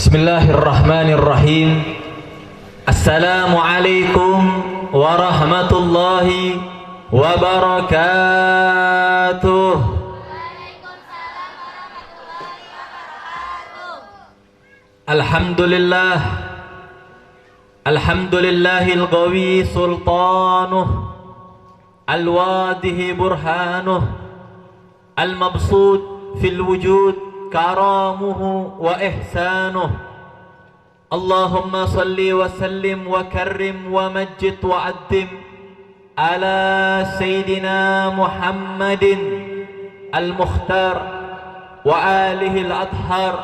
Bismillahirrahmanirrahim. Assalamualaikum warahmatullahi wabarakatuh. Alhamdulillah, alhamdulillahil qawi sultanuh, al-wadihi burhanuh, al-mabsud fil wujud karamuhu wa ihsanuh. Allahumma salli wa sallim wa karrim wa majjid wa addim ala sayyidina Muhammadin al-mukhtar wa alihi al-adhar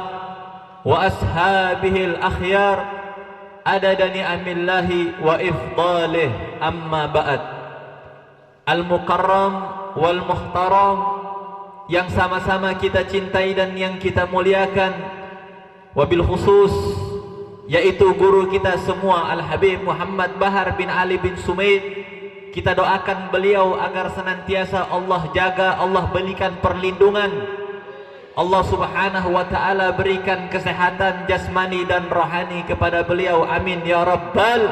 wa ashabihi al-akhyar adada ni'amillahi wa ifdalih, amma ba'd. Al-mukarram wal muhtaram, yang sama-sama kita cintai dan yang kita muliakan, wabil khusus yaitu guru kita semua Al-Habib Muhammad Bahar bin Ali bin Sumaid. Kita doakan beliau agar senantiasa Allah jaga, Allah berikan perlindungan, Allah subhanahu wa ta'ala berikan kesehatan jasmani dan rohani kepada beliau, amin ya rabbal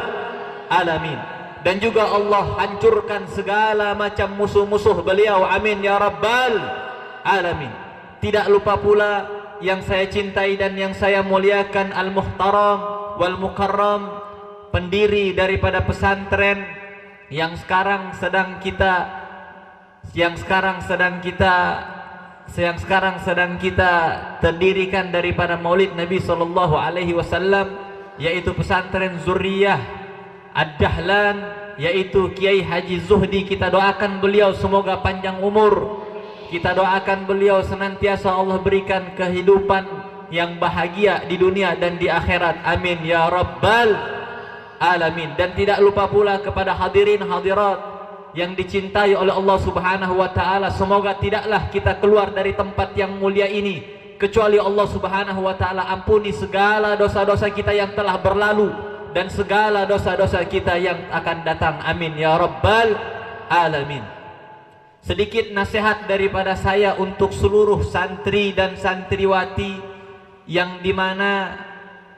alamin. Dan juga Allah hancurkan segala macam musuh-musuh beliau, amin ya rabbal alamin. Tidak lupa pula yang saya cintai dan yang saya muliakan, al-muhtaram wal mukarram, pendiri daripada pesantren yang sekarang sedang kita terdirikan daripada Maulid Nabi sallallahu alaihi wasallam, yaitu pesantren Zurriyah Ad-Dahlan, yaitu Kiai Haji Zuhdi. Kita doakan beliau semoga panjang umur. Kita doakan beliau senantiasa Allah berikan kehidupan yang bahagia di dunia dan di akhirat, amin ya rabbal alamin. Dan tidak lupa pula kepada hadirin hadirat yang dicintai oleh Allah subhanahu wa ta'ala, semoga tidaklah kita keluar dari tempat yang mulia ini kecuali Allah subhanahu wa ta'ala ampuni segala dosa-dosa kita yang telah berlalu dan segala dosa-dosa kita yang akan datang, amin ya rabbal alamin. Sedikit nasihat daripada saya untuk seluruh santri dan santriwati, yang dimana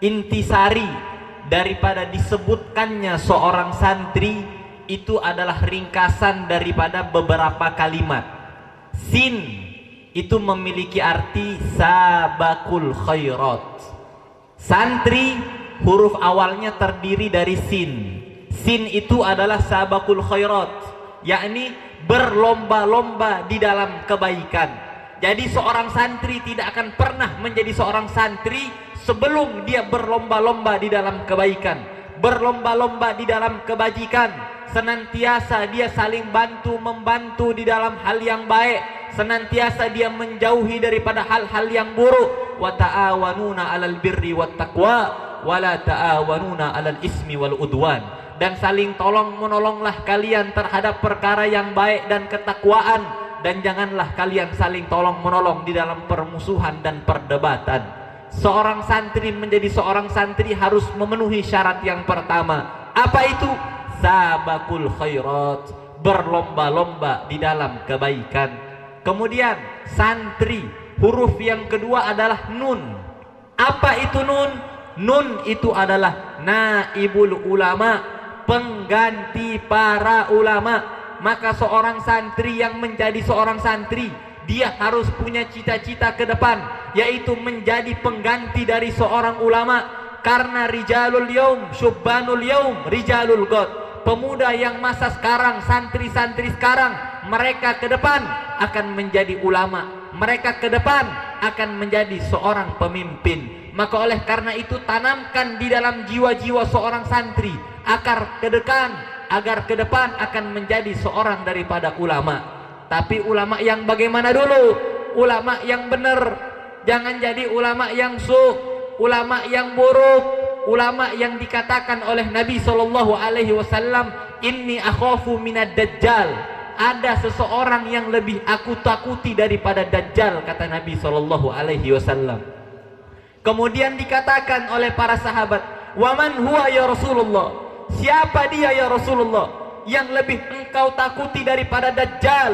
intisari daripada disebutkannya seorang santri itu adalah ringkasan daripada beberapa kalimat. Sin itu memiliki arti sabakul khairat. Santri huruf awalnya terdiri dari sin. Sin itu adalah sabakul khairat, yakni berlomba-lomba di dalam kebaikan. Jadi seorang santri tidak akan pernah menjadi seorang santri sebelum dia berlomba-lomba di dalam kebaikan, berlomba-lomba di dalam kebajikan. Senantiasa dia saling bantu-membantu di dalam hal yang baik, senantiasa dia menjauhi daripada hal-hal yang buruk. Wa ta'awanuna 'alal birri wat taqwa wa la ta'awanuna 'alal ismi wal udwan. Dan saling tolong menolonglah kalian terhadap perkara yang baik dan ketakwaan, dan janganlah kalian saling tolong menolong di dalam permusuhan dan perdebatan. Seorang santri menjadi seorang santri harus memenuhi syarat yang pertama. Apa itu? Sabakul khairat, berlomba-lomba di dalam kebaikan. Kemudian santri, huruf yang kedua adalah nun. Apa itu nun? Nun itu adalah naibul ulama, pengganti para ulama. Maka seorang santri yang menjadi seorang santri, dia harus punya cita-cita ke depan, yaitu menjadi pengganti dari seorang ulama. Karena rijalul yaum syubbanul yaum rijalul ghad. Pemuda yang masa sekarang, santri-santri sekarang, mereka ke depan akan menjadi ulama, mereka ke depan akan menjadi seorang pemimpin. Maka oleh karena itu tanamkan di dalam jiwa-jiwa seorang santri agar ke depan akan menjadi seorang daripada ulama. Tapi ulama yang bagaimana dulu? Ulama yang benar. Jangan jadi ulama yang ulama yang buruk, ulama yang dikatakan oleh Nabi sallallahu alaihi wasallam, inni akhafu minad dajjal. Ada seseorang yang lebih aku takuti daripada dajjal, kata Nabi sallallahu alaihi wasallam. Kemudian dikatakan oleh para sahabat, waman huwa ya Rasulullah? Siapa dia ya Rasulullah yang lebih engkau takuti daripada dajjal?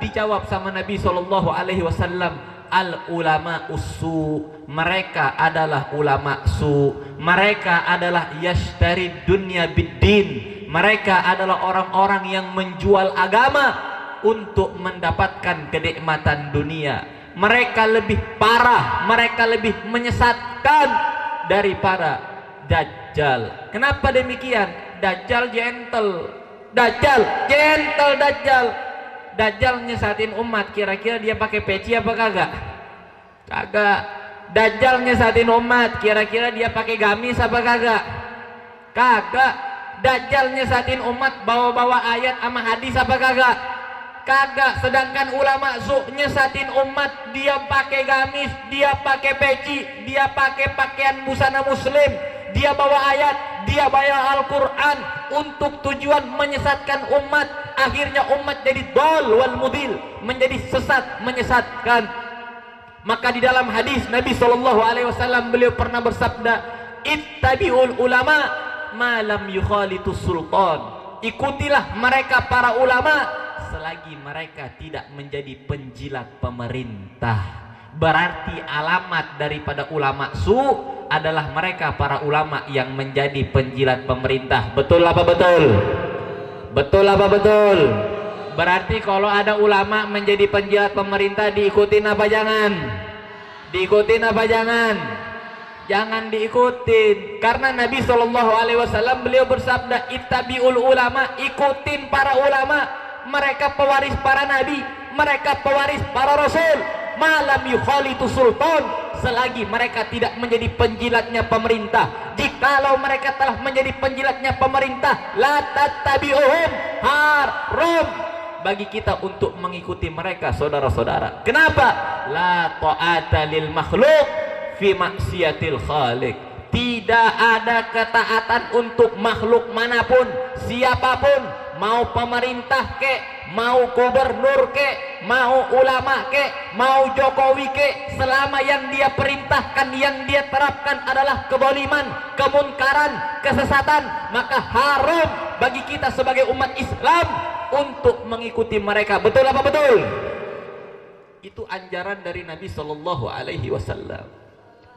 Dijawab sama Nabi sallallahu alaihi wasallam, al ulama usu, mereka adalah ulama su, mereka adalah yashtari dunya biddin, mereka adalah orang-orang yang menjual agama untuk mendapatkan kenikmatan dunia. Mereka lebih parah, mereka lebih menyesatkan daripada Dajjal. Kenapa demikian? Dajjal gentle, Dajjal nyesatin umat, kira-kira dia pakai peci apa kagak? Kagak. Dajjal nyesatin umat, kira-kira dia pakai gamis apa kagak? Kagak. Dajjal nyesatin umat bawa-bawa ayat sama hadis apa kagak? Kagak. Sedangkan ulama su nyesatin umat, dia pakai gamis, dia pakai peci, dia pakai pakaian busana muslim, dia bawa ayat, dia bawa Al-Quran untuk tujuan menyesatkan umat. Akhirnya umat jadi dol wal mudil, menjadi sesat, menyesatkan. Maka di dalam hadis Nabi SAW beliau pernah bersabda, ittabi'ul ulama ma lam yukhalitus sultan. Ikutilah mereka para ulama selagi mereka tidak menjadi penjilat pemerintah. Berarti alamat daripada ulama su adalah mereka para ulama yang menjadi penjilat pemerintah. Betul apa betul? Betul apa betul? Berarti kalau ada ulama menjadi penjilat pemerintah, diikutin apa jangan? Diikutin apa jangan? Jangan diikutin. Karena Nabi SAW beliau bersabda, ittabi'ul ulama, ikutin para ulama. Mereka pewaris para nabi, mereka pewaris para rasul. Malam yukhalitu sultan, selagi mereka tidak menjadi penjilatnya pemerintah. Jikalau mereka telah menjadi penjilatnya pemerintah, la tattabi'uhum, haram bagi kita untuk mengikuti mereka, saudara-saudara. Kenapa? La ta'ata lil makhluk fi maksiatil khaliq. Tidak ada ketaatan untuk makhluk manapun, siapapun, mau pemerintah kek, mau gubernur kek, mau ulama kek, mau Jokowi kek, selama yang dia perintahkan, yang dia terapkan adalah keboliman, kemunkaran, kesesatan, maka haram bagi kita sebagai umat Islam untuk mengikuti mereka. Betul apa betul? Itu anjaran dari Nabi SAW.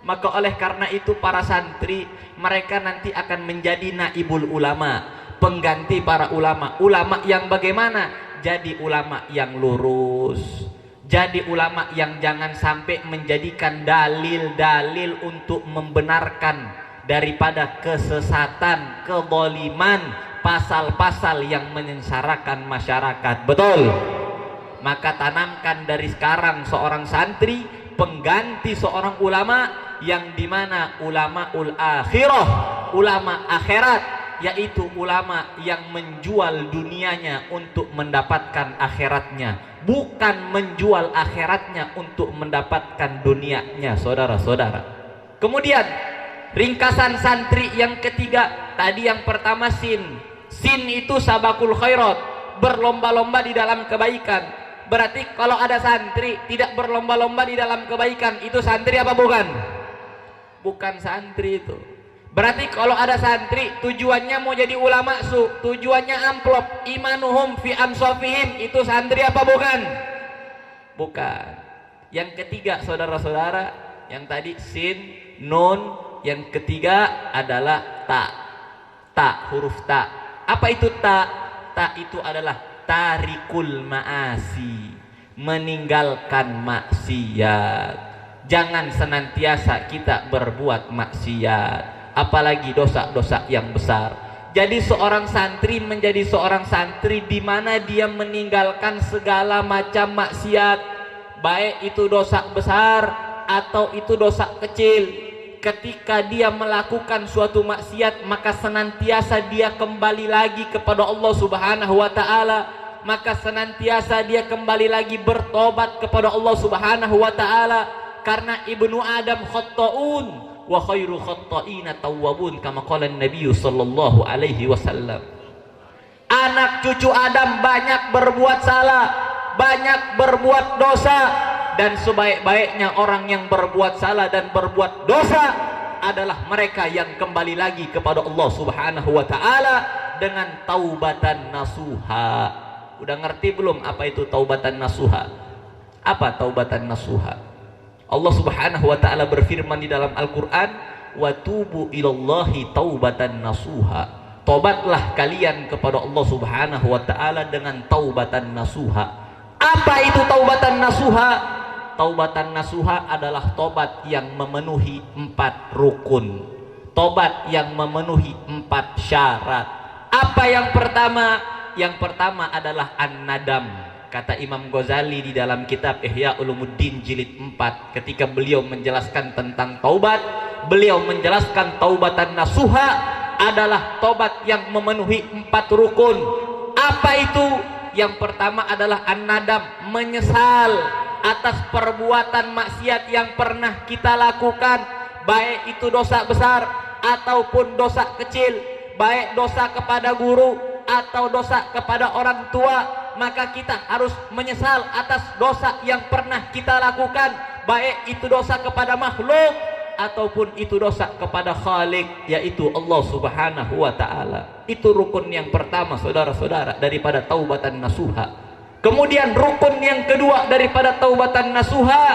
Maka oleh karena itu para santri, mereka nanti akan menjadi naibul ulama, pengganti para ulama. Ulama yang bagaimana? Jadi ulama yang lurus, jadi ulama yang jangan sampai menjadikan dalil-dalil untuk membenarkan daripada kesesatan, kezaliman, pasal-pasal yang menyengsarakan masyarakat. Betul? Maka tanamkan dari sekarang seorang santri pengganti seorang ulama, yang dimana ulamaul akhirah, ulama akhirat, yaitu ulama yang menjual dunianya untuk mendapatkan akhiratnya, bukan menjual akhiratnya untuk mendapatkan dunianya, saudara-saudara. Kemudian ringkasan santri yang ketiga, tadi yang pertama sin itu sabakul khairat, berlomba-lomba di dalam kebaikan. Berarti kalau ada santri tidak berlomba-lomba di dalam kebaikan, itu santri apa bukan? Bukan santri itu. Berarti kalau ada santri tujuannya mau jadi ulama su, tujuannya amplop, imanuhum fi amsofihim, itu santri apa bukan? Bukan. Yang ketiga, saudara-saudara, yang tadi sin, nun, yang ketiga adalah ta, huruf ta. Apa itu ta? Ta itu adalah tarikul ma'asi, meninggalkan maksiat. Jangan senantiasa kita berbuat maksiat, apalagi dosa-dosa yang besar. Jadi seorang santri menjadi seorang santri di mana dia meninggalkan segala macam maksiat, baik itu dosa besar atau itu dosa kecil. Ketika dia melakukan suatu maksiat, maka senantiasa dia kembali lagi kepada Allah Subhanahu wa ta'ala. Maka senantiasa dia kembali lagi bertobat kepada Allah Subhanahu wa ta'ala. Karena ibnu Adam khatta'un wa khairu khatta'ina tawwabun, kama qala Nabi sallallahu alaihi wasallam. Anak cucu Adam banyak berbuat salah, banyak berbuat dosa, dan sebaik-baiknya orang yang berbuat salah dan berbuat dosa adalah mereka yang kembali lagi kepada Allah Subhanahu wa ta'ala dengan taubatan nasuha. Udah ngerti belum apa itu taubatan nasuha? Apa taubatan nasuha? Allah Subhanahu wa taala berfirman di dalam Al-Qur'an, "Wa tubu ilallahi taubatan nasuha." Tobatlah kalian kepada Allah Subhanahu wa taala dengan taubatan nasuha. Apa itu taubatan nasuha? Taubatan nasuha adalah tobat yang memenuhi 4 rukun. Tobat yang memenuhi 4 syarat. Apa yang pertama? Yang pertama adalah an-nadam. Kata Imam Ghazali di dalam kitab Ihya Ulumuddin jilid 4, ketika beliau menjelaskan tentang taubat, beliau menjelaskan taubatan nasuha adalah tobat yang memenuhi 4 rukun. Apa itu? Yang pertama adalah an-nadam, menyesal atas perbuatan maksiat yang pernah kita lakukan, baik itu dosa besar ataupun dosa kecil, baik dosa kepada guru atau dosa kepada orang tua, maka kita harus menyesal atas dosa yang pernah kita lakukan, baik itu dosa kepada makhluk ataupun itu dosa kepada Khalik, yaitu Allah Subhanahu wa taala. Itu rukun yang pertama, saudara-saudara, daripada taubatan nasuha. Kemudian rukun yang kedua daripada taubatan nasuha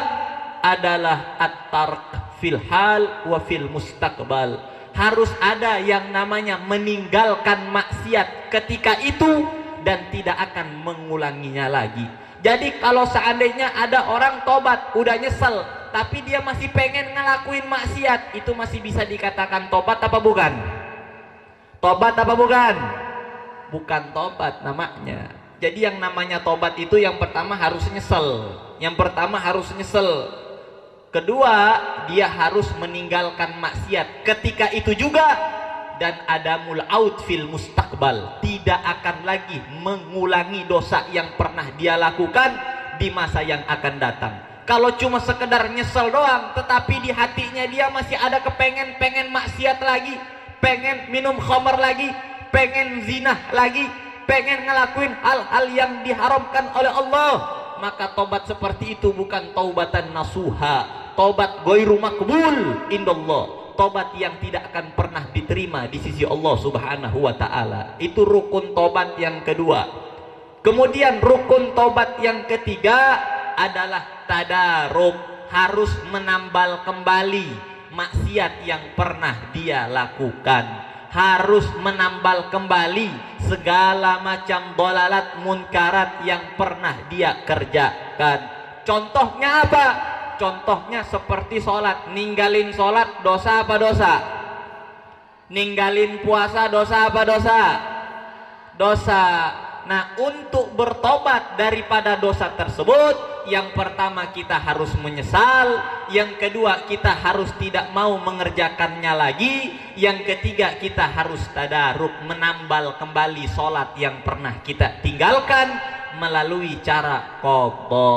adalah at-tark fil hal wa fil mustaqbal. Harus ada yang namanya meninggalkan maksiat ketika itu dan tidak akan mengulanginya lagi. Jadi kalau seandainya ada orang tobat, udah nyesel, tapi dia masih pengen ngelakuin maksiat, itu masih bisa dikatakan tobat apa bukan? Tobat apa bukan? Bukan tobat namanya. Jadi yang namanya tobat itu yang pertama harus nyesel. Yang pertama harus nyesel. Kedua, dia harus meninggalkan maksiat ketika itu juga, dan adamul aud fil mustaqbal, tidak akan lagi mengulangi dosa yang pernah dia lakukan di masa yang akan datang. Kalau cuma sekedar nyesel doang, tetapi di hatinya dia masih ada pengen maksiat lagi, pengen minum khamar lagi, pengen zina lagi, pengen ngelakuin hal-hal yang diharamkan oleh Allah, maka tobat seperti itu bukan taubatan nasuha, tobat ghairu maqbul indallah, tobat yang tidak akan pernah diterima di sisi Allah Subhanahu wa taala. Itu rukun tobat yang kedua. Kemudian rukun tobat yang ketiga adalah tadaruk, harus menambal kembali maksiat yang pernah dia lakukan, harus menambal kembali segala macam dolalat munkarat yang pernah dia kerjakan. Contohnya apa? Contohnya seperti sholat. Ninggalin sholat dosa apa dosa? Ninggalin puasa dosa apa dosa? Dosa. Nah, untuk bertobat daripada dosa tersebut, yang pertama kita harus menyesal, yang kedua kita harus tidak mau mengerjakannya lagi, yang ketiga kita harus tadaruk, menambal kembali sholat yang pernah kita tinggalkan melalui cara qadha,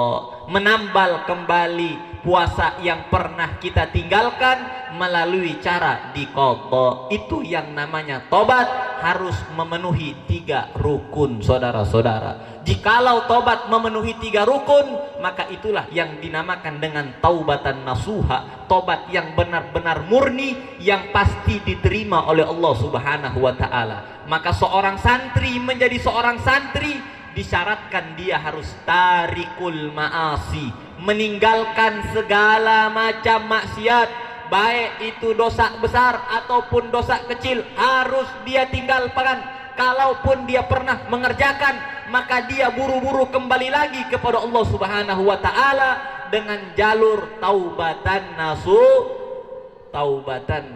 menambal kembali puasa yang pernah kita tinggalkan melalui cara diqadha. Itu yang namanya tobat, harus memenuhi 3 rukun, saudara-saudara. Jikalau tobat memenuhi 3 rukun, maka itulah yang dinamakan dengan taubatan nasuha, tobat yang benar-benar murni, yang pasti diterima oleh Allah Subhanahu wa taala. Maka seorang santri menjadi seorang santri disyaratkan dia harus tarikul ma'asi, meninggalkan segala macam maksiat, baik itu dosa besar ataupun dosa kecil, harus dia tinggalkan. Kalaupun dia pernah mengerjakan, maka dia buru-buru kembali lagi kepada Allah Subhanahu wa taala dengan jalur taubatan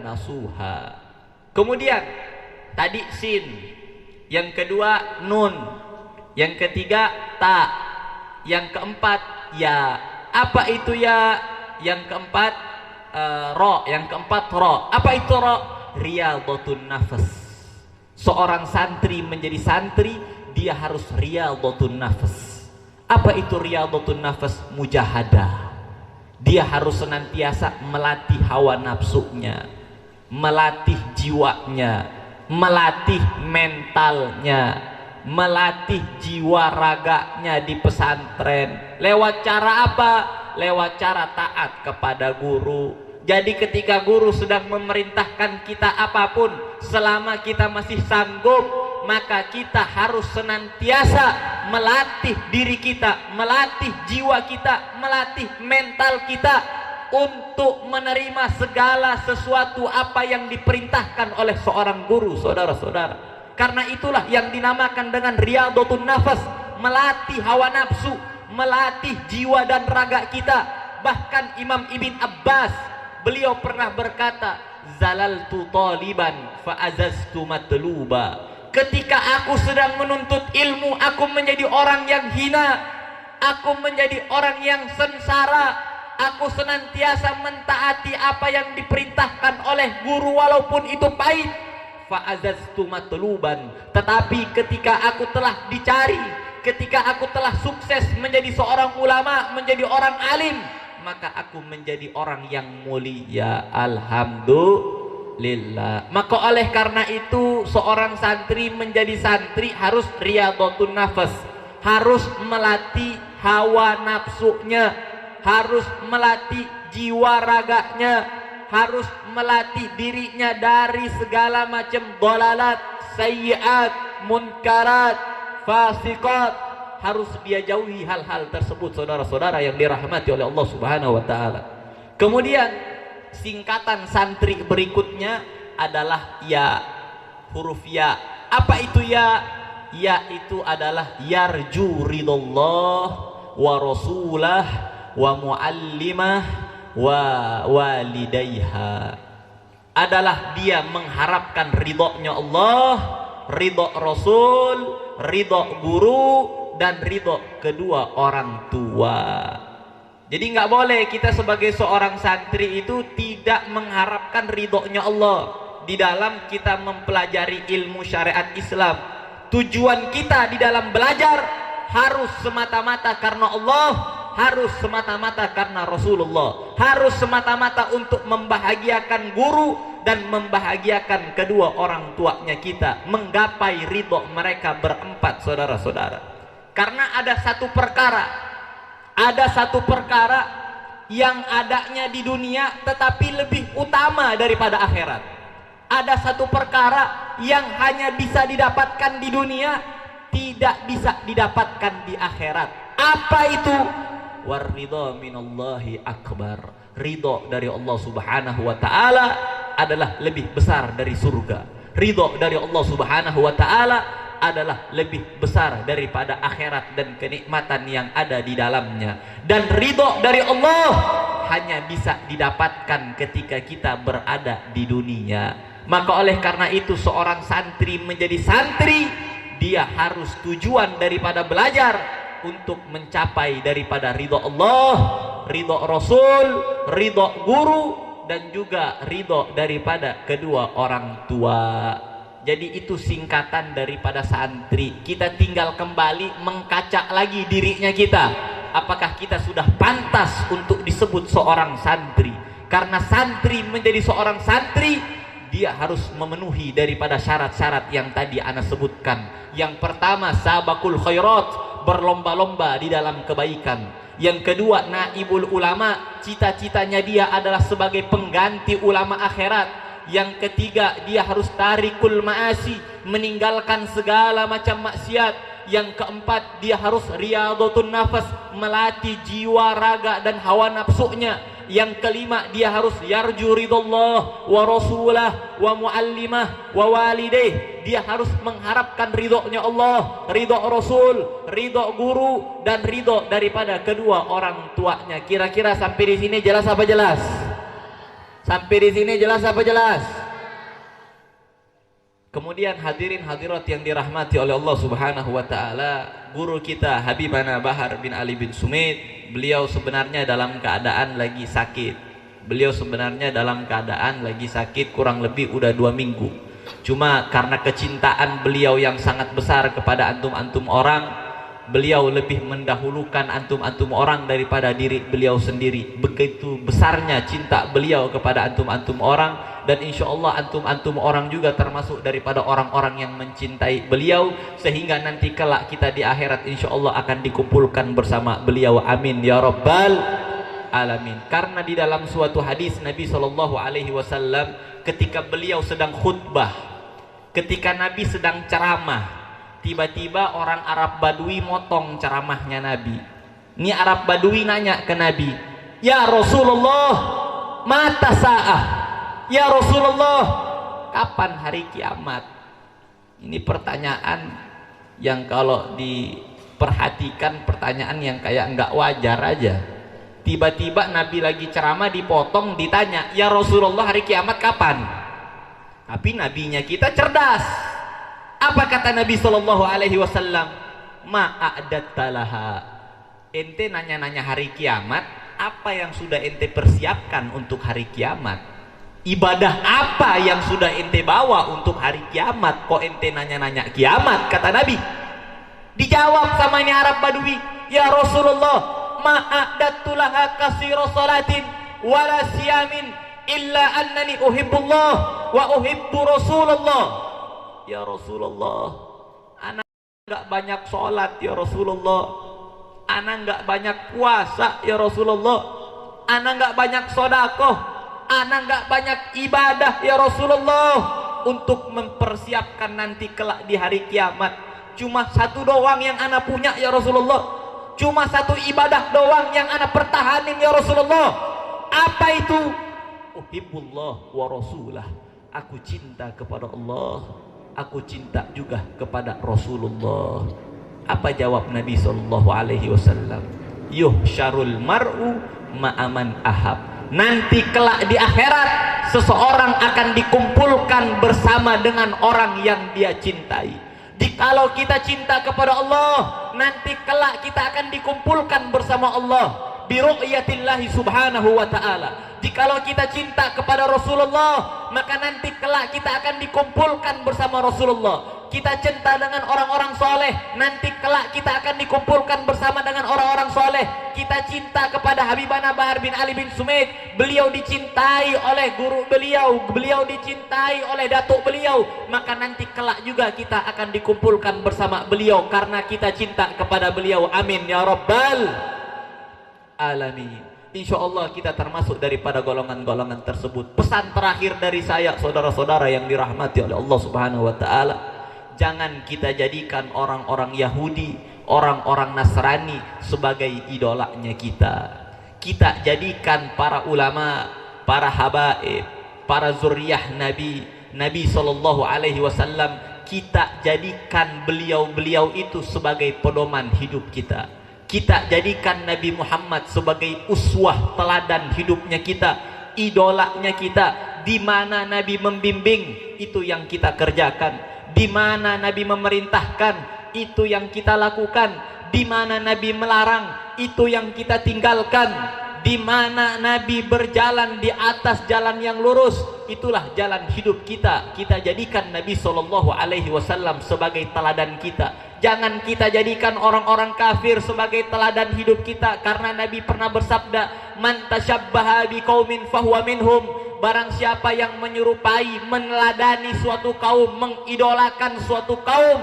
nasuha. Kemudian tadi sin, yang kedua nun, yang ketiga ta, yang keempat ya. Apa itu ya? Yang keempat ro, yang keempat ro. Apa itu ro? Riyadhatun nafas. Seorang santri menjadi santri, dia harus riyadhatun nafas. Apa itu riyadhatun nafas? Mujahadah. Dia harus senantiasa melatih hawa nafsunya, melatih jiwanya, melatih mentalnya, melatih jiwa raganya di pesantren. Lewat cara apa? Lewat cara taat kepada guru. Jadi ketika guru sedang memerintahkan kita apapun, selama kita masih sanggup, maka kita harus senantiasa melatih diri kita, melatih jiwa kita, melatih mental kita untuk menerima segala sesuatu apa yang diperintahkan oleh seorang guru, saudara-saudara. Karena itulah yang dinamakan dengan riyadhatun nafas, melatih hawa nafsu, melatih jiwa dan raga kita. Bahkan Imam Ibn Abbas, beliau pernah berkata, zalaltu taliban fa'azaztu matluba. Ketika aku sedang menuntut ilmu, aku menjadi orang yang hina, aku menjadi orang yang sengsara, aku senantiasa mentaati apa yang diperintahkan oleh guru walaupun itu pahit. Fa'azaztu matluban. Tetapi ketika aku telah dicari, ketika aku telah sukses menjadi seorang ulama, menjadi orang alim, maka aku menjadi orang yang mulia. Alhamdulillah. Maka oleh karena itu seorang santri menjadi santri harus riyadhatun nafas, harus melatih hawa nafsunya, harus melatih jiwa raganya, harus melatih dirinya dari segala macam dolalat, sayyiat, munkarat, fasiqat. Harus dia jauhi hal-hal tersebut, saudara-saudara yang dirahmati oleh Allah Subhanahu wa taala. Kemudian singkatan santri berikutnya adalah ya, huruf ya. Apa itu ya? Ya itu adalah yarju ridallah wa rasulah wa muallimah wa walidayha. Adalah dia mengharapkan ridhonya Allah, ridho Rasul, ridho guru, dan ridho kedua orang tua. Jadi nggak boleh kita sebagai seorang santri itu tidak mengharapkan ridhonya Allah di dalam kita mempelajari ilmu syariat Islam. Tujuan kita di dalam belajar harus semata-mata karena Allah, harus semata-mata karena Rasulullah, harus semata-mata untuk membahagiakan guru dan membahagiakan kedua orang tuanya kita, menggapai ridho mereka berempat, saudara-saudara. Karena ada satu perkara yang adanya di dunia tetapi lebih utama daripada akhirat. Ada satu perkara yang hanya bisa didapatkan di dunia, tidak bisa didapatkan di akhirat. Apa itu? Waridha minallahi akbar. Ridho dari Allah Subhanahu wa taala adalah lebih besar dari surga. Ridho dari Allah Subhanahu wa taala adalah lebih besar daripada akhirat dan kenikmatan yang ada di dalamnya. Dan ridho dari Allah hanya bisa didapatkan ketika kita berada di dunia. Maka oleh karena itu seorang santri menjadi santri, dia harus tujuan daripada belajar untuk mencapai daripada ridho Allah, ridho Rasul, ridho guru, dan juga ridho daripada kedua orang tua. Jadi itu singkatan daripada santri. Kita tinggal kembali mengkaca lagi dirinya kita. Apakah kita sudah pantas untuk disebut seorang santri? Karena santri menjadi seorang santri, dia harus memenuhi daripada syarat-syarat yang tadi ana sebutkan. Yang pertama, sabakul khairat, berlomba-lomba di dalam kebaikan. Yang kedua, naibul ulama, cita-citanya dia adalah sebagai pengganti ulama akhirat. Yang ketiga, dia harus tarikul ma'asi, meninggalkan segala macam maksiat. Yang keempat, dia harus riyadhatun nafas, melatih jiwa, raga, dan hawa nafsunya. Yang kelima, dia harus yarju ridallah wa rasulah wa muallimah wa walidayh. Dia harus mengharapkan ridhonya Allah, ridho Rasul, ridho guru, dan ridho daripada kedua orang tuanya. Kira-kira sampai di sini jelas apa jelas? Sampai di sini jelas apa jelas? Kemudian hadirin hadirat yang dirahmati oleh Allah Subhanahu wa taala, guru kita Habibana Bahar bin Ali bin Sumait, beliau sebenarnya dalam keadaan lagi sakit. Beliau sebenarnya dalam keadaan lagi sakit kurang lebih udah 2 minggu. Cuma karena kecintaan beliau yang sangat besar kepada antum-antum orang, beliau lebih mendahulukan antum-antum orang daripada diri beliau sendiri. Begitu besarnya cinta beliau kepada antum-antum orang, dan insya Allah antum-antum orang juga termasuk daripada orang-orang yang mencintai beliau, sehingga nanti kelak kita di akhirat insya Allah akan dikumpulkan bersama beliau. Amin ya rabbal alamin. Karena di dalam suatu hadis Nabi SAW ketika beliau sedang khutbah, ketika Nabi sedang ceramah, tiba-tiba orang Arab Badui motong ceramahnya Nabi. Ini Arab Badui nanya ke Nabi, Ya Rasulullah, mata sa'ah. Ya Rasulullah, kapan hari kiamat? Ini pertanyaan yang kalau diperhatikan pertanyaan yang kayak nggak wajar aja. Tiba-tiba Nabi lagi ceramah dipotong ditanya, ya Rasulullah hari kiamat kapan? Tapi nabinya kita cerdas. Apa kata Nabi Shallallahu Alaihi Wasallam? Ma'adattalaha. Ente nanya-nanya hari kiamat, apa yang sudah ente persiapkan untuk hari kiamat? Ibadah apa yang sudah ente bawa untuk hari kiamat? Kok ente nanya-nanya kiamat? Kata Nabi. Dijawab sama ini Arab Badui, ya Rasulullah, ma'adattulaha kasira salatin wala siyamin illa annani uhibbullah wa uhibbu Rasulullah. Ya Rasulullah, anak enggak banyak sholat ya Rasulullah, anak enggak banyak puasa ya Rasulullah, anak enggak banyak sodakoh, anak enggak banyak ibadah ya Rasulullah, untuk mempersiapkan nanti kelak di hari kiamat. Cuma satu doang yang anak punya ya Rasulullah, cuma satu ibadah doang yang anak pertahanin ya Rasulullah. Apa itu? Uhibbullah wa rasulah. Aku cinta kepada Allah, aku cinta juga kepada Rasulullah. Apa jawab Nabi Sallallahu Alaihi Wasallam? Yuhsyarul mar'u ma'aman ahab. Nanti kelak di akhirat seseorang akan dikumpulkan bersama dengan orang yang dia cintai. Jikalau kita cinta kepada Allah, nanti kelak kita akan dikumpulkan bersama Allah bi ru'yatillahi subhanahu wa ta'ala. Jikalau kita cinta kepada Rasulullah, maka nanti kelak kita akan dikumpulkan bersama Rasulullah. Kita cinta dengan orang-orang soleh, nanti kelak kita akan dikumpulkan bersama dengan orang-orang soleh. Kita cinta kepada Habibana Bahar bin Ali bin Sumaid, beliau dicintai oleh guru beliau, beliau dicintai oleh datuk beliau, maka nanti kelak juga kita akan dikumpulkan bersama beliau karena kita cinta kepada beliau. Amin ya rabbal alamin. Insya Allah kita termasuk daripada golongan-golongan tersebut. Pesan terakhir dari saya, saudara-saudara yang dirahmati oleh Allah Subhanahu wa ta'ala, jangan kita jadikan orang-orang Yahudi, orang-orang Nasrani sebagai idolanya kita. Kita jadikan para ulama, para habaib, para zuriyah Nabi Sallallahu Alaihi Wasallam, kita jadikan beliau-beliau itu sebagai pedoman hidup kita. Kita jadikan Nabi Muhammad sebagai uswah teladan hidupnya kita, idolanya kita. Di mana Nabi membimbing, itu yang kita kerjakan. Di mana Nabi memerintahkan, itu yang kita lakukan. Di mana Nabi melarang, itu yang kita tinggalkan. Di mana Nabi berjalan di atas jalan yang lurus, itulah jalan hidup kita. Kita jadikan Nabi Sallallahu Alaihi Wasallam sebagai teladan kita. Jangan kita jadikan orang-orang kafir sebagai teladan hidup kita, karena Nabi pernah bersabda, man tasyabbaha biqaumin fahuwa minhum. Barang siapa yang menyerupai, meneladani suatu kaum, mengidolakan suatu kaum,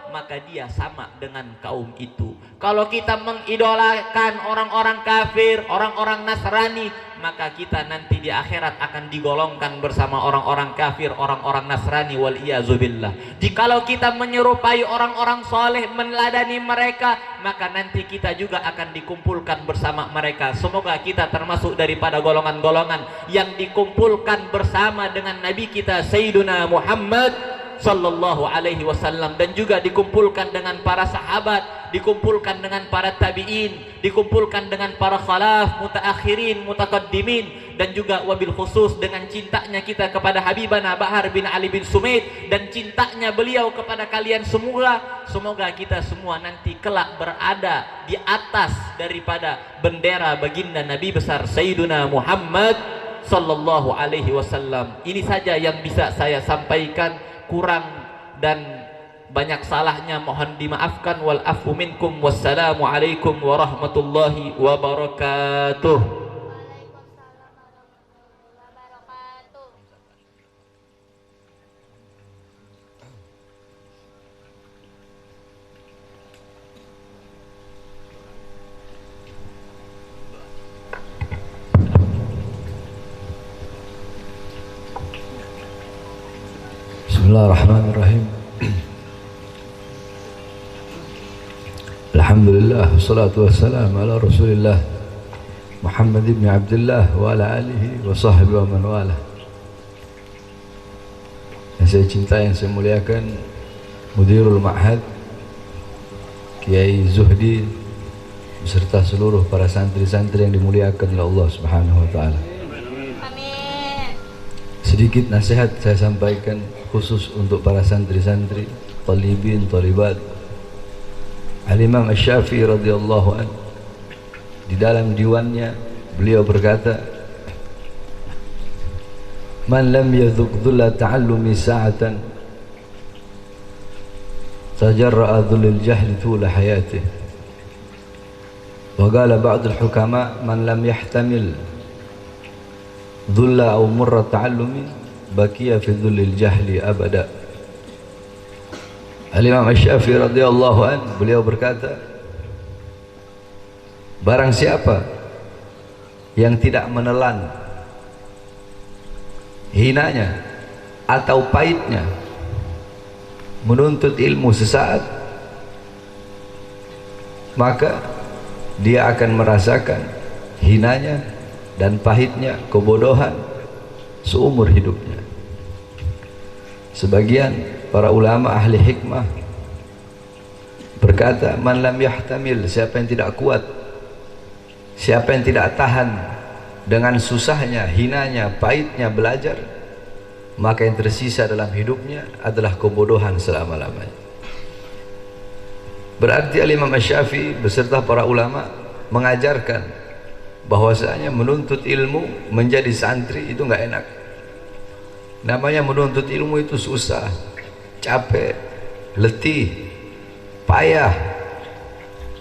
maka dia sama dengan kaum itu. Kalau kita mengidolakan orang-orang kafir, orang-orang Nasrani, maka kita nanti di akhirat akan digolongkan bersama orang-orang kafir, orang-orang Nasrani, wal iyazubillah. Jikalau kita menyerupai orang-orang soleh, meneladani mereka, maka nanti kita juga akan dikumpulkan bersama mereka. Semoga kita termasuk daripada golongan-golongan yang dikumpulkan bersama dengan Nabi kita Sayyiduna Muhammad Sallallahu Alaihi Wasallam, dan juga dikumpulkan dengan para sahabat, dikumpulkan dengan para tabi'in, dikumpulkan dengan para khalaf, mutaakhirin, mutaqaddimin, dan juga wabil khusus dengan cintanya kita kepada Habibana Bahar bin Ali bin Sumaid, dan cintanya beliau kepada kalian semua. Semoga kita semua nanti kelak berada di atas daripada bendera baginda Nabi besar Sayyiduna Muhammad Sallallahu Alaihi Wasallam. Ini saja yang bisa saya sampaikan. Kurang dan banyak salahnya mohon dimaafkan. Wal afu minkum. Wassalamu alaikum warahmatullahi wabarakatuh. Bismillahirrahmanirrahim. Alhamdulillah, wassalatu wassalamu ala Rasulillah Muhammad ibn Abdullah wa ala alihi wa sahbihi wa man walah. Yang saya cintai, yang saya muliakan, Mudirul Ma'had Kiai Zuhdi beserta seluruh para santri-santri yang dimuliakan oleh Allah Subhanahu wa taala. Amin. Sedikit nasihat saya sampaikan khusus untuk para santri-santri, talibin, talibat. Al-Imam Asy-Syafi'i radhiyallahu anhu di dalam diwannya beliau berkata, "Man lam yadhuq dhulla ta'allumi sa'atan tajarra'a dhulil jahli thula hayatih." Wa qala ba'd al-hukama, "Man lam yahtamil dhulla aw murra ta'allumi baqiya fi dhulil jahli abada." Al-Imam Asy-Syafi'i radhiyallahu anhu beliau berkata, barang siapa yang tidak menelan hinanya atau pahitnya menuntut ilmu sesaat, maka dia akan merasakan hinanya dan pahitnya kebodohan seumur hidupnya. Sebagian para ulama ahli hikmah berkata, man lam yahtamil, siapa yang tidak kuat, siapa yang tidak tahan dengan susahnya, hinanya, pahitnya belajar, maka yang tersisa dalam hidupnya adalah kebodohan selama-lamanya. Berarti Al-Imam Asy-Syafi'i beserta para ulama mengajarkan bahwasanya menuntut ilmu, menjadi santri itu enggak enak. Namanya menuntut ilmu itu susah, capek, letih, payah.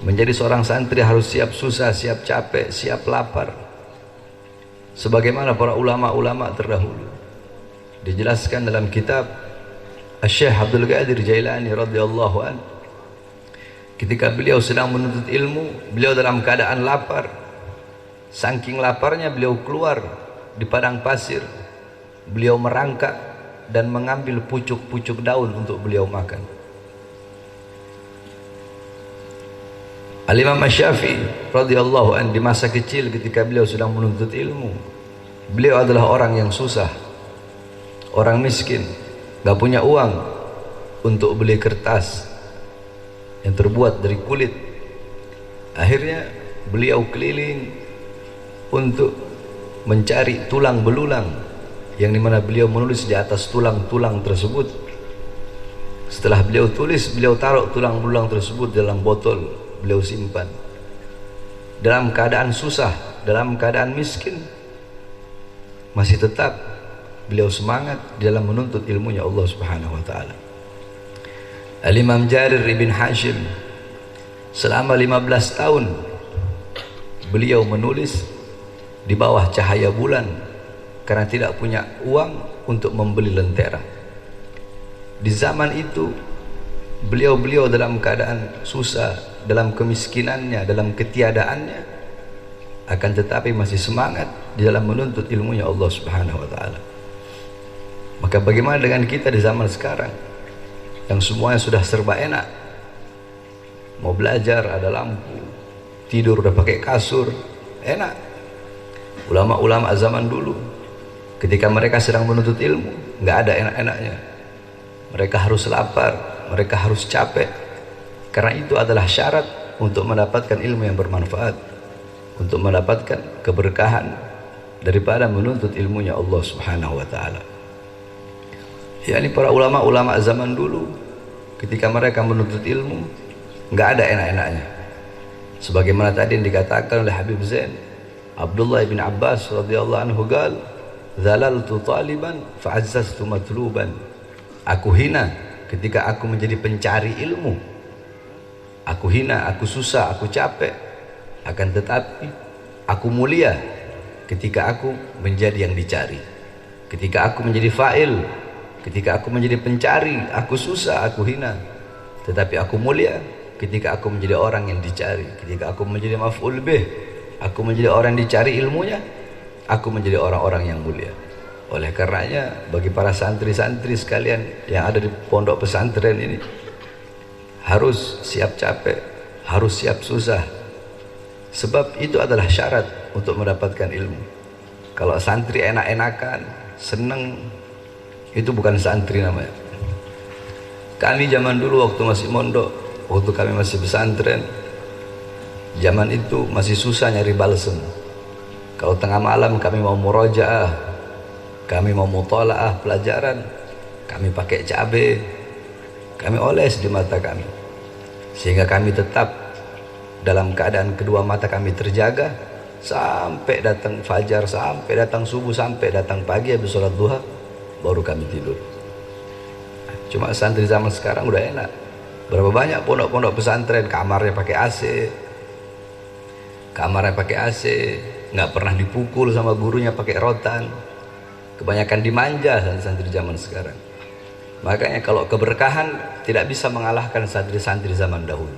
Menjadi seorang santri harus siap susah, siap capek, siap lapar. Sebagaimana para ulama-ulama terdahulu dijelaskan dalam kitab Asy-Syaikh Abdul Qadir Jailani radhiyallahu anhu, ketika beliau sedang menuntut ilmu, beliau dalam keadaan lapar. Saking laparnya beliau keluar di padang pasir, beliau merangkak dan mengambil pucuk-pucuk daun untuk beliau makan. Al-Imam Asy-Syafi'i radhiyallahu anhu di masa kecil ketika beliau sedang menuntut ilmu, beliau adalah orang yang susah, orang miskin, gak punya uang untuk beli kertas yang terbuat dari kulit. Akhirnya beliau keliling untuk mencari tulang belulang, yang dimana beliau menulis di atas tulang-tulang tersebut. Setelah beliau tulis, beliau taruh tulang belulang tersebut dalam botol, beliau simpan. Dalam keadaan susah, dalam keadaan miskin, masih tetap beliau semangat dalam menuntut ilmunya Allah Subhanahu wa taala. Al-Imam Jarir ibn Hashim selama 15 tahun beliau menulis di bawah cahaya bulan karena tidak punya uang untuk membeli lentera. Di zaman itu beliau dalam keadaan susah, dalam kemiskinannya, dalam ketiadaannya, akan tetapi masih semangat di dalam menuntut ilmunya Allah Subhanahu wa taala. Maka bagaimana dengan kita di zaman sekarang yang semuanya sudah serba enak? Mau belajar ada lampu, tidur udah pakai kasur, enak. Ulama-ulama zaman dulu ketika mereka sedang menuntut ilmu, nggak ada enak-enaknya. Mereka harus lapar, mereka harus capek, karena itu adalah syarat untuk mendapatkan ilmu yang bermanfaat, untuk mendapatkan keberkahan daripada menuntut ilmunya Allah Subhanahu wa taala. yakni para ulama-ulama zaman dulu ketika mereka menuntut ilmu nggak ada enak-enaknya, sebagaimana tadi yang dikatakan oleh Habib Zain Abdullah bin Abbas radhiyallahu anhu, gal zalaltu taliban fa'azzaztu matluban, aku hina ketika aku menjadi pencari ilmu, aku hina, aku susah, aku capek, akan tetapi aku mulia ketika aku menjadi yang dicari, ketika aku menjadi fa'il, ketika aku menjadi pencari, aku susah, aku hina, tetapi aku mulia ketika aku menjadi orang yang dicari, ketika aku menjadi maf'ul bih, aku menjadi orang yang dicari ilmunya, aku menjadi orang-orang yang mulia. Oleh karenanya bagi para santri-santri sekalian yang ada di pondok pesantren ini harus siap capek, harus siap susah, sebab itu adalah syarat untuk mendapatkan ilmu. Kalau santri enak-enakan, seneng, itu bukan santri namanya. Kami zaman dulu waktu masih mondok, waktu kami masih pesantren, zaman itu masih susah nyari balsem. Kalau tengah malam kami mau murojaah, kami mau mutalaah pelajaran, kami pakai cabai, kami oles di mata kami, sehingga kami tetap dalam keadaan kedua mata kami terjaga sampai datang fajar, sampai datang subuh, sampai datang pagi habis sholat duha baru kami tidur. Cuma santri zaman sekarang udah enak. Berapa banyak pondok-pondok pesantren kamarnya pakai AC, nggak pernah dipukul sama gurunya pakai rotan. Kebanyakan dimanja santri zaman sekarang. Makanya kalau keberkahan tidak bisa mengalahkan santri-santri zaman dahulu.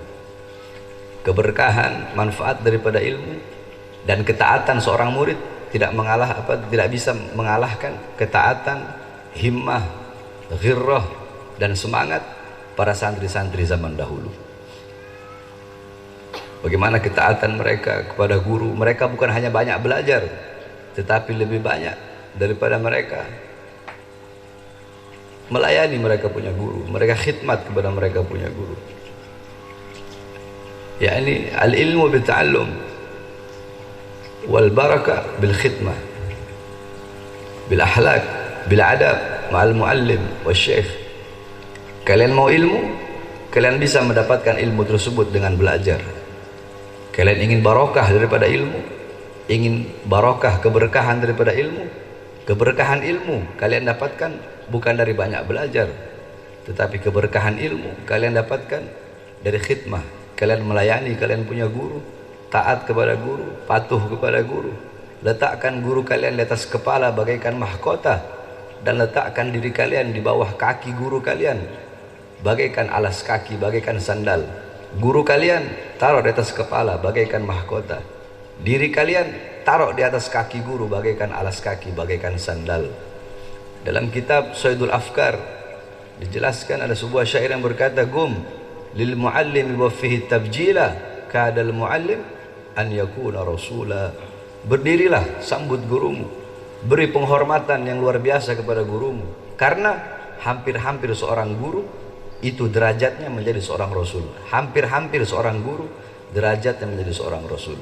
Keberkahan, manfaat daripada ilmu dan ketaatan seorang murid tidak bisa mengalahkan ketaatan, himmah, ghirrah dan semangat para santri-santri zaman dahulu. Bagaimana ketaatan mereka kepada guru. Mereka bukan hanya banyak belajar, tetapi lebih banyak daripada mereka melayani mereka punya guru. Mereka khidmat kepada mereka punya guru. Yani al-ilmu bil-ta'allum wal-barakah bil-khidmah bil-ahlak bil-adab ma'al muallim wa syekh. Kalian mau ilmu, kalian bisa mendapatkan ilmu tersebut dengan belajar. Kalian ingin barokah daripada ilmu, ingin barokah keberkahan daripada ilmu, keberkahan ilmu kalian dapatkan bukan dari banyak belajar, tetapi keberkahan ilmu kalian dapatkan dari khidmah. Kalian melayani, kalian punya guru, taat kepada guru, patuh kepada guru. Letakkan guru kalian di atas kepala bagaikan mahkota, dan letakkan diri kalian di bawah kaki guru kalian bagaikan alas kaki, bagaikan sandal. Guru kalian taruh di atas kepala bagaikan mahkota, diri kalian taruh di atas kaki guru bagaikan alas kaki, bagaikan sandal. Dalam kitab Sayyidul Afkar dijelaskan ada sebuah syair yang berkata, gum lil muallim wa fihi tabjila kadal muallim an yakuna rasula. Berdirilah, sambut gurumu, beri penghormatan yang luar biasa kepada gurumu, karena hampir-hampir seorang guru itu derajatnya menjadi seorang rasul. Hampir-hampir seorang guru derajatnya menjadi seorang rasul.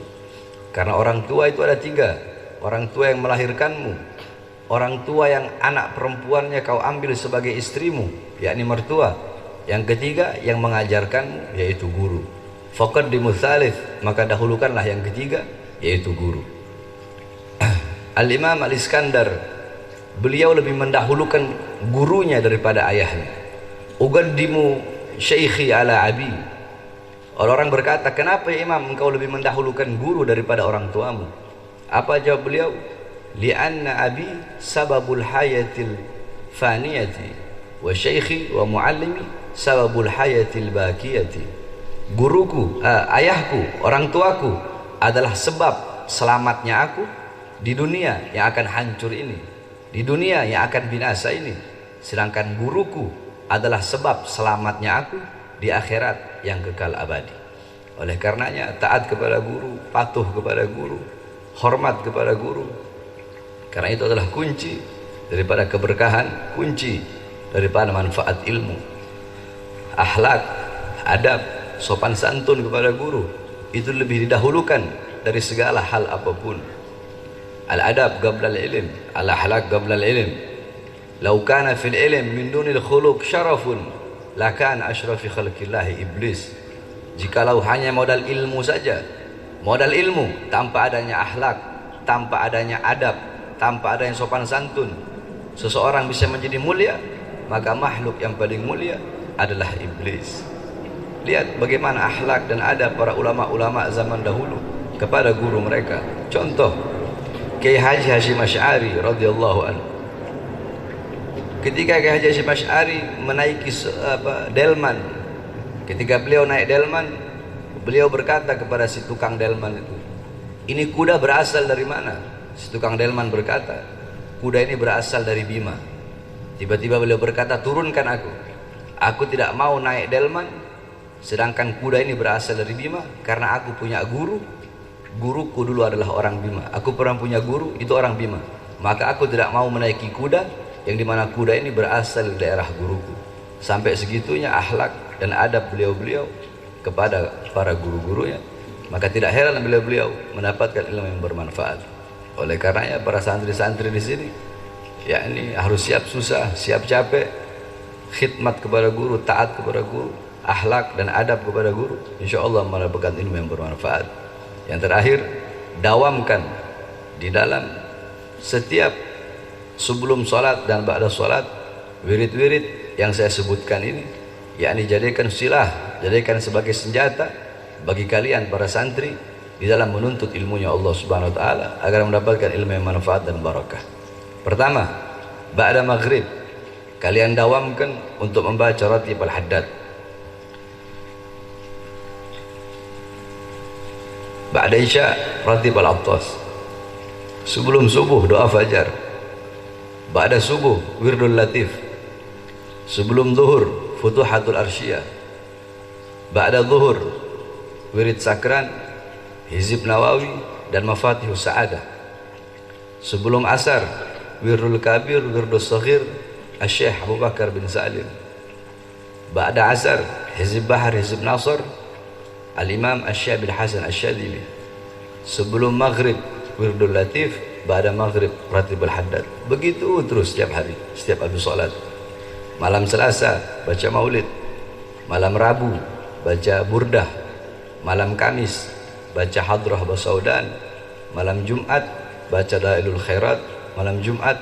Karena orang tua itu ada tiga. Orang tua yang melahirkanmu, orang tua yang anak perempuannya kau ambil sebagai istrimu, yakni mertua. Yang ketiga yang mengajarkanmu, yaitu guru. Faqaddimu tsalits, maka dahulukanlah yang ketiga, yaitu guru. Al-Imam Al-Iskandar, beliau lebih mendahulukan gurunya daripada ayahnya. Uqaddimu syaikhi ala abi. Orang-orang berkata, kenapa ya Imam engkau lebih mendahulukan guru daripada orang tuamu? Apa jawab beliau? Li'anna abi sababul hayatil faniyati wa syaikhi wa muallimi sababul hayatil baqiyati. Guruku, ayahku, orang tuaku adalah sebab selamatnya aku di dunia yang akan hancur ini, di dunia yang akan binasa ini. Sedangkan guruku adalah sebab selamatnya aku di akhirat yang kekal abadi. Oleh karenanya taat kepada guru, patuh kepada guru, hormat kepada guru, karena itu adalah kunci daripada keberkahan, kunci daripada manfaat ilmu. Akhlak, adab, sopan santun kepada guru itu lebih didahulukan dari segala hal apapun. Al-adab qabla al-ilm, al-akhlaq qabla al-ilm. Lau kana fil ilm min dunil khuluq syarafun lakan asyrafi khalqillahi iblis. Jikalau hanya modal ilmu saja, modal ilmu tanpa adanya akhlak, tanpa adanya adab, tanpa adanya sopan santun, seseorang bisa menjadi mulia, maka makhluk yang paling mulia adalah iblis. Lihat bagaimana akhlak dan adab para ulama-ulama zaman dahulu kepada guru mereka. Contoh Kiai Haji Hasyim Asy'ari radhiyallahu anhu. Ketika Kiai Haji Hasyim Asy'ari menaiki delman, ketika beliau naik delman, beliau berkata kepada si tukang delman itu, ini kuda berasal dari mana? Si tukang delman berkata, kuda ini berasal dari Bima. Tiba-tiba beliau berkata, turunkan aku. Aku tidak mau naik delman, sedangkan kuda ini berasal dari Bima, karena aku punya guru guruku dulu adalah orang Bima. Aku pernah punya guru, itu orang Bima. Maka aku tidak mau menaiki kuda yang dimana kuda ini berasal dari daerah guruku. Sampai segitunya akhlak dan adab beliau-beliau kepada para guru-gurunya. Maka tidak heran beliau-beliau mendapatkan ilmu yang bermanfaat. Oleh karenanya para santri-santri di sini, ya ini harus siap susah, siap capek, khidmat kepada guru, taat kepada guru, akhlak dan adab kepada guru. Insya Allah mendapatkan ilmu yang bermanfaat. Yang terakhir, dawamkan di dalam setiap sebelum sholat dan ba'da sholat wirid-wirid yang saya sebutkan ini, yakni jadikan silah, jadikan sebagai senjata bagi kalian para santri di dalam menuntut ilmunya Allah Subhanahu wa taala agar mendapatkan ilmu yang manfaat dan barakah. Pertama, ba'da maghrib kalian dawamkan untuk membaca ratib al-haddad. Ba'da isya ratib al-attas. Sebelum subuh doa fajar. Ba'da subuh wirdul latif. Sebelum zuhur futuhatul arsyiyah. Ba'da zuhur wirid sakran, hizib nawawi dan mafatihus sa'adah. Sebelum asar wirdul kabir, wirdul saghir Syekh Abu Bakar bin Salim. Ba'da asar hizib bahar, hizib nasr Al-Imam Syekh bin Hasan Asy-Syadzili. Sebelum maghrib wirdul latif, ba'da maghrib ratibul haddad. Begitu terus setiap hari, setiap habis salat. Malam Selasa baca maulid, malam Rabu baca burdah, malam Kamis baca hadrah basaudan, malam Jumat baca dalailul khairat, malam Jumat,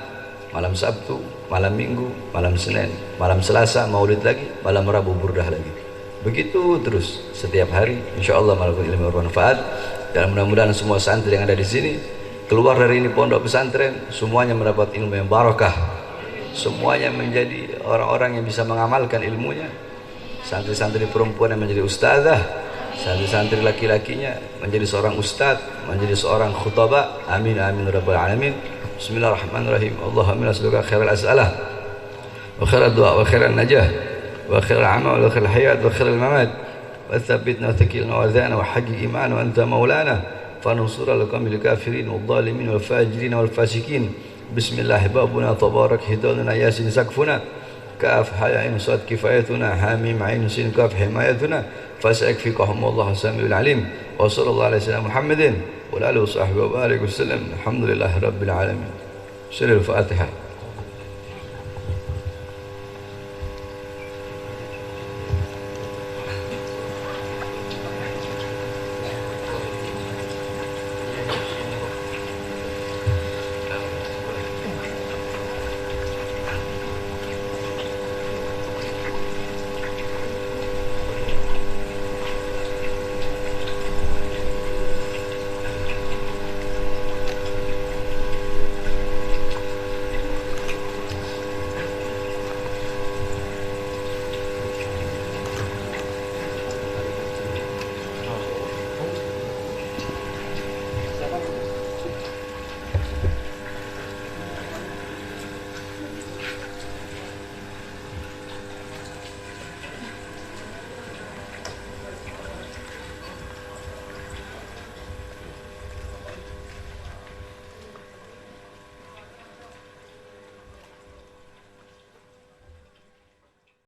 malam Sabtu, malam Minggu, malam Senin, malam Selasa maulid lagi, malam Rabu burdah lagi. Begitu terus setiap hari, insyaallah melakukan ilmu bermanfaat. Dan mudah-mudahan semua santri yang ada di sini keluar dari ini pondok pesantren semuanya mendapat ilmu yang barakah, semuanya menjadi orang-orang yang bisa mengamalkan ilmunya. Santri-santri perempuan yang menjadi ustazah, santri-santri laki-lakinya menjadi seorang ustaz, menjadi seorang khutbah. Amin amin rabbal alamin. Bismillahirrahmanirrahim. Allahumma nas'aluka khairal as'alah wa khairal du'a wa khairal najah wa khairal amal wa khairal hayat wa khairal mamat wa thabbitna wa thakilna wa zana wa hajji iman wa anta maulana fanusura al-qawmil kafirin wal zalimin wal fajirin wal fasikin. Bismillah babuna tabarak hidaluna yasin sakfuna kaf hayain sad kifayatuna hamim ain sin kaf himayatuna fasakfikahum Allah samiul alim wa sallallahu alaihi wasallam Muhammadin wa alihi wa sahbihi wa barik wasallam. Alhamdulillah rabbil alamin. Surah Al-Fatihah.